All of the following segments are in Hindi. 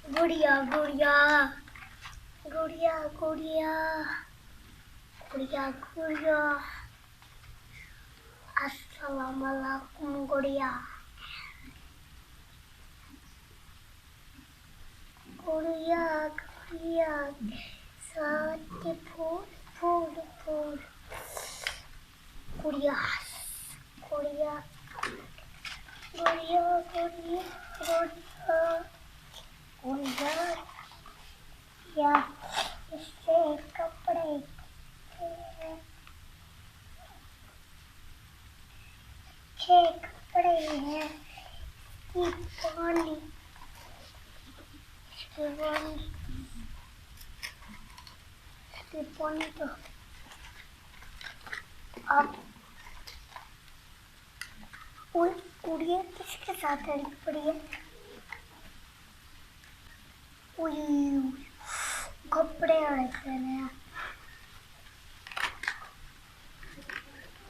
गुड़िया गुड़िया गुड़िया गुड़िया गुड़िया गुड़िया अस्सलाम वालेकुम गुड़िया गुड़िया गुड़िया साथ फूल फूल फूल गुड़िया गुड़िया गुड़िया गुड़िया गुड़िया गुड़िया या इससे कपड़े अच्छे कपड़े हैं कि पानी तो अब उड़िया किसके साथ लड़ी पड़ी है? कपड़े आए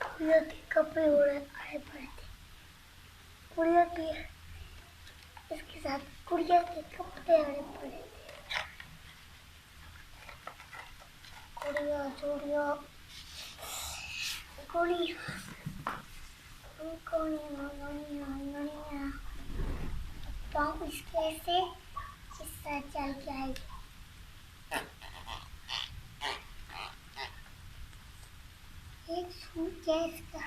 गुड़िया के कपड़े आए पड़े थे गुड़िया के इसके साथ गुड़िया के कपड़े आए पड़े थे गुड़िया गुड़िया गुड़िया कैसे किस्सा चल के आएगी एक सूट है इसका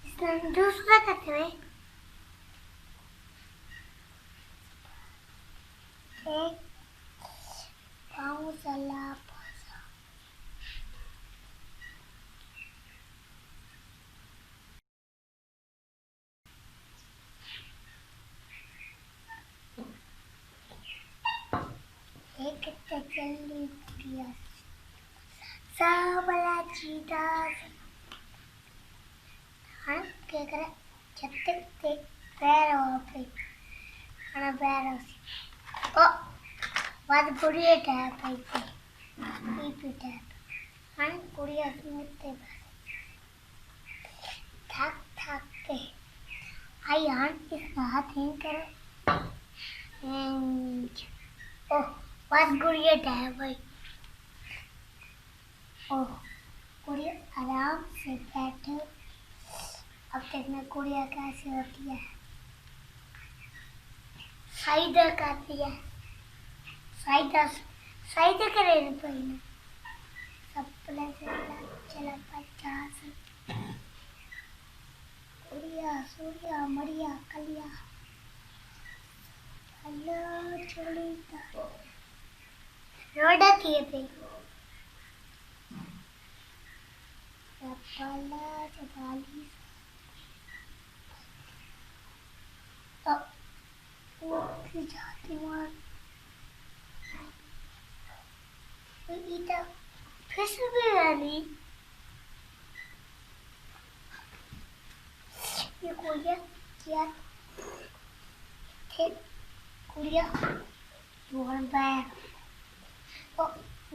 इसने दूसरा करते हुए एक पाँव चला एक चली गुड़िया सावला चीता हाँ क्या करे छत्ते ते पैर पे हाँ पैर ओ बाद गुड़िया टैप आई थी पी टैप हाँ गुड़िया सुनते बस थक थक के आई हाँ इसका हाथ नहीं करो ओह बस गुड़िया टैप आई ओह गुड़िया आराम से बैठो अब देखना गुड़िया कैसे होती है साइडा करती है साइडा साइडा करे ना पहले सब प्लस चला 50 गुड़िया सूर्या मरिया कलिया अल्लाह छोड़ीता रोड़ा किए पे चपला चपाली की जाती हूँ इधर फिश भी वाली ये गुड़िया क्या थे गुड़िया वन बैग ओ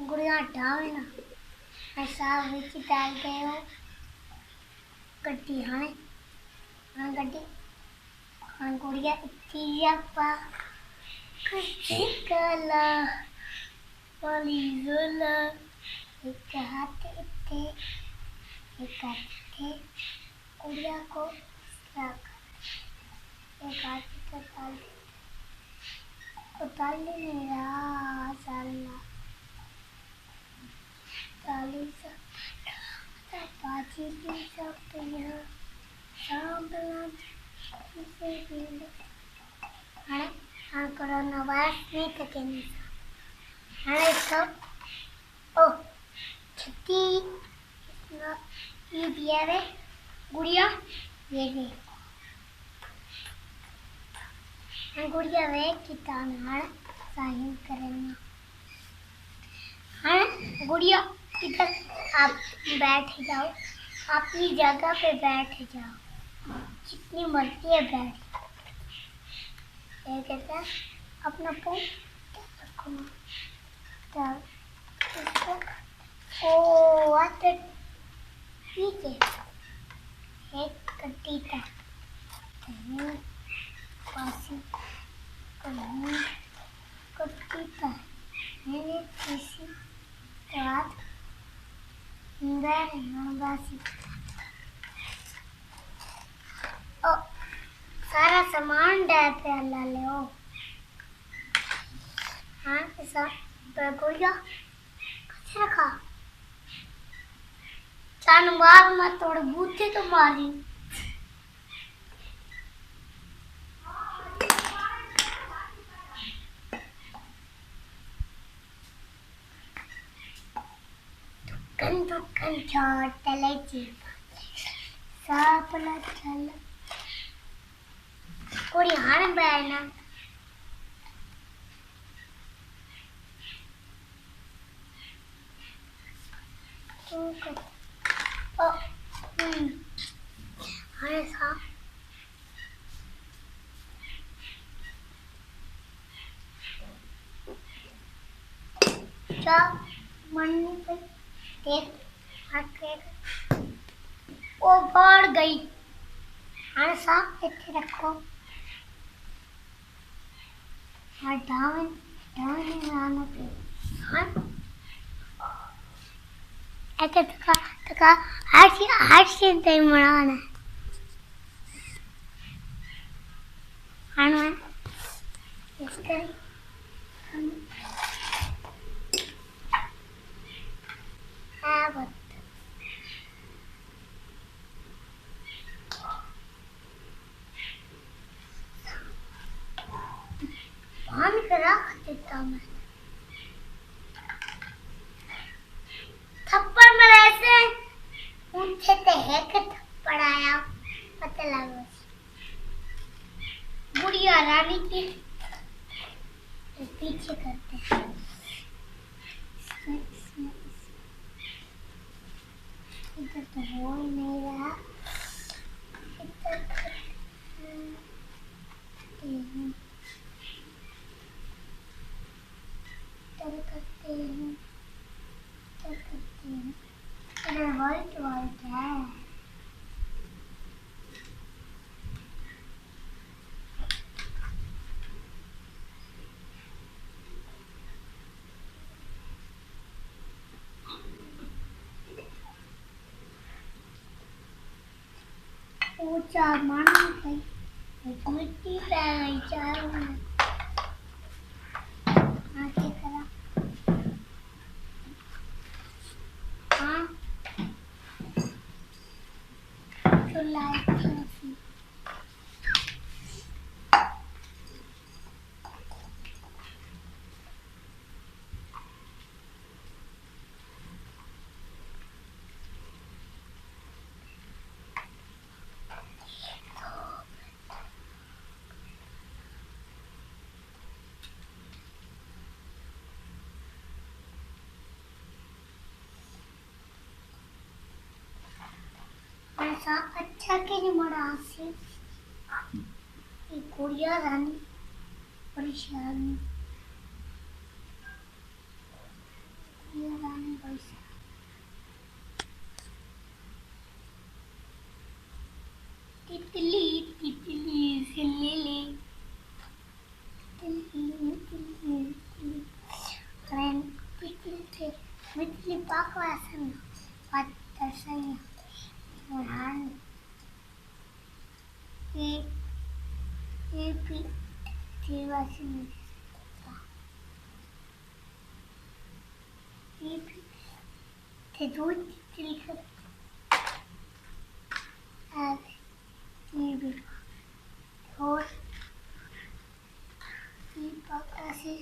गुड़िया डाल ना ऐसा विच डाल गए हो गड्डी हाँ गड्डी हाँ गुड़िया इतनी पा कुछ कला वाली जोला एक हाथ इतने एक थे गुड़िया को एक हाथ को ताल नहीं रहा साला ताली सब बाजी की सब यहाँ सांबला से बिल्ड हाँ कोरोना वायरस नहीं तकेंगे हाँ सब ओ छुट्टी ये दिया रे गुड़िया ये दे गुड़िया वे कितान हण साइन करेंगे। हाँ गुड़िया इधर आप बैठ जाओ, अपनी जगह पे बैठ जाओ, जितनी मर्जी है बैठ। ये कहता है अपना फोन रखो ना, तब इसको ओ आते ठीक है। एक कट्टी था कहीं पासी कहीं कट्टी था मैंने किसी बात बासी ओ सारा सामान डे पे ला ले ओ हाँ ऐसा गुड़िया कैसे रखा चान मार मत तोड़ बूथे तो मारी दुकान छोटले जीप सापला चल कोई हान बैना ओ हाने सा जा मन्नी पे देख आके ओ बढ़ गई हाने सा इतने रखो हाँ डाउन डाउन में आना पे हाँ ऐसे तका हर चीज़ नहीं मनाना हाँ ना इसके हाँ बस पानी करा देता मैं थप्पड़ में ऐसे ऊंचे ते है कि थप्पड़ आया पता लगा बुढ़िया रानी के पीछे करते हैं इधर तो हो ही नहीं रहा इधर करते हैं इधर व्हाइट व्हाइट है वो चार मान गई मिट्टी पे गई चारों में आके करा हाँ तो लाइट थी ऐसा अच्छा के नहीं मरा से ये गुड़िया रानी परेशान गुड़िया रानी परेशान तितली तितली सिल्ली तितली तितली तितली तितली थे तितली पाक वासन बात दर्शाया महान ये भी जीवासी में ये भी थे दूध चिलकर ये भी और ये पापा से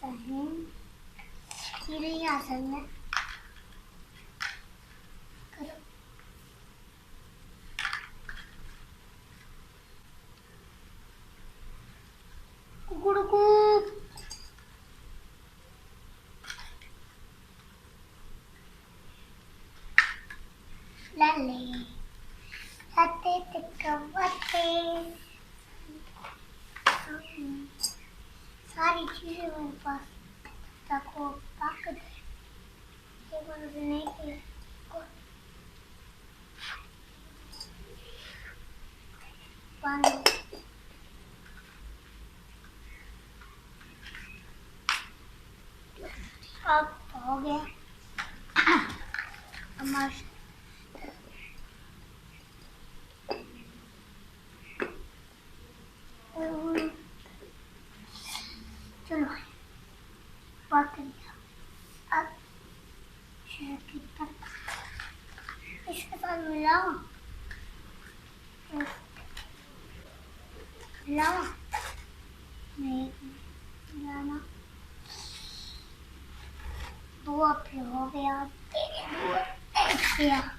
ऐसा है ये नहीं आ सकता लले हते तिकवते सारी चीजें मेरे पास तक वो पक गई ये बनने के बंद अब हो गया हमारा चलो पक गया अब इसके साथ मिलाओ मिलाओ नहीं मिलाना दो फिर हो गया तेरे दो एक गया